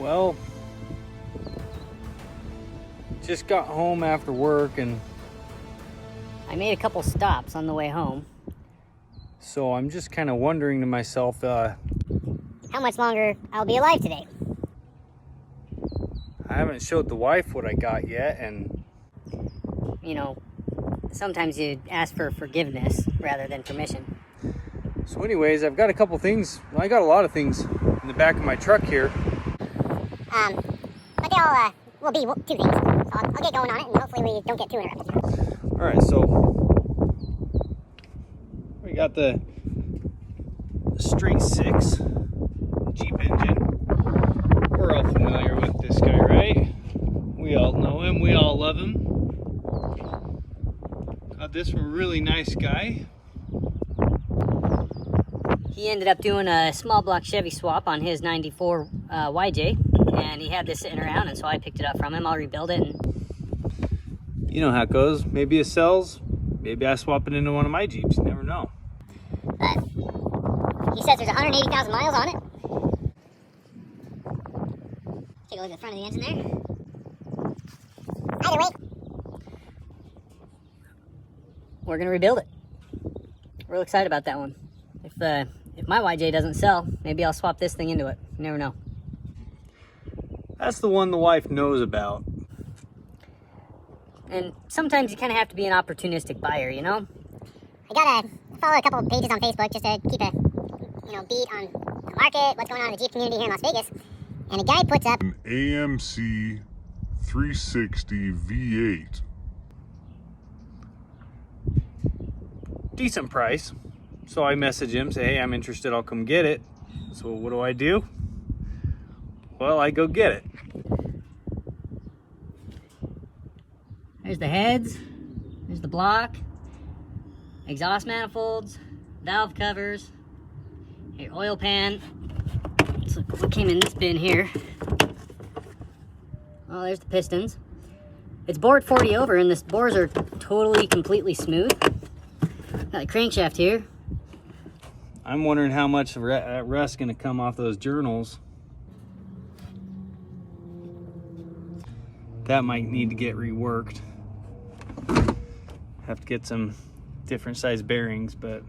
Well, just got home after work and I made a couple stops on the way home. so I'm just kind of wondering to myself, How much longer I'll be alive today? I haven't showed the wife what I got yet, and You know, sometimes you ask for forgiveness rather than permission. so anyways, I've got a couple things. Well, I got a lot of things in the back of my truck here. But they all will be two things. So I'll get going on it, and hopefully we don't get too interrupted here. All right, so we got the straight six Jeep engine. We're all familiar with this guy, right? We all know him. We all love him. Got this from a really nice guy. He ended up doing a small block Chevy swap on his 94 YJ, and he had this sitting around, and so I picked it up from him. I'll rebuild it. And You know how it goes. Maybe it sells. Maybe I swap it into one of my Jeeps. You never know. But he says there's 180,000 miles on it. Take a look at the front of the engine there. Either way, we're gonna rebuild it. Real excited about that one. If my YJ doesn't sell, maybe I'll swap this thing into it. You never know. That's the one the wife knows about. And sometimes you kind of have to be an opportunistic buyer, you know? I gotta follow a couple of pages on Facebook just to keep a beat on the market, what's going on in the Jeep community here in Las Vegas. And a guy puts up an AMC 360 V8. Decent price. So I message him, say, hey, I'm interested, I'll come get it. So what do? Well, I go get it. There's the heads, there's the block, exhaust manifolds, valve covers, your oil pan. Let's look what came in this bin here. Oh, there's the pistons. It's bored 40 over, and the bores are totally, completely smooth. Got the crankshaft here. I'm wondering how much of that rust's gonna come off those journals. That might need to get reworked. Have to get some different size bearings, but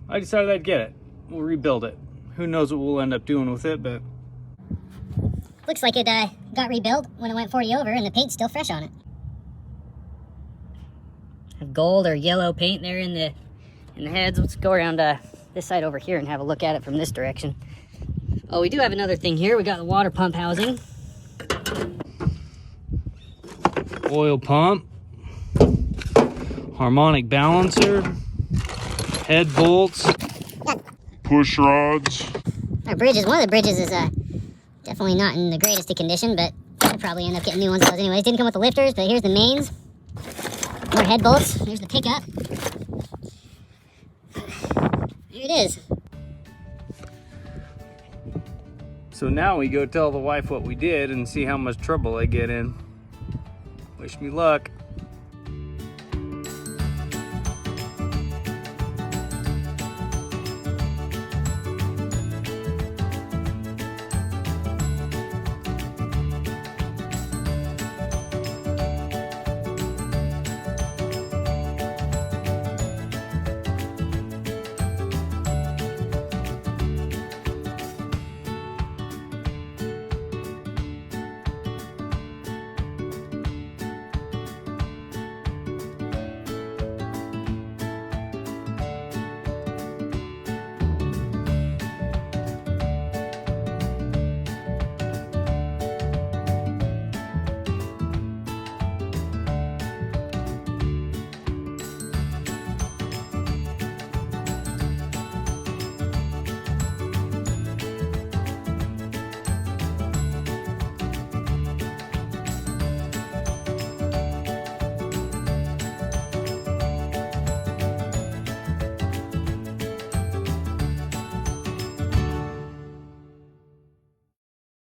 I decided I'd get it. We'll rebuild it. Who knows what we'll end up doing with it, but looks like it got rebuilt when it went 40 over, and the paint's still fresh on it. Have gold or yellow paint there in the heads. Let's go around this side over here and have a look at it from this direction. Oh, we do have another thing here. We got the water pump housing. oil pump, harmonic balancer, head bolts, push rods. Our bridges, one of the bridges is definitely not in the greatest of condition, but we'll probably end up getting new ones of those anyways. Didn't come with the lifters, but here's the mains. More head bolts. Here's the pickup. There it is. So now we go tell the wife what we did and see how much trouble I get in. Wish me luck.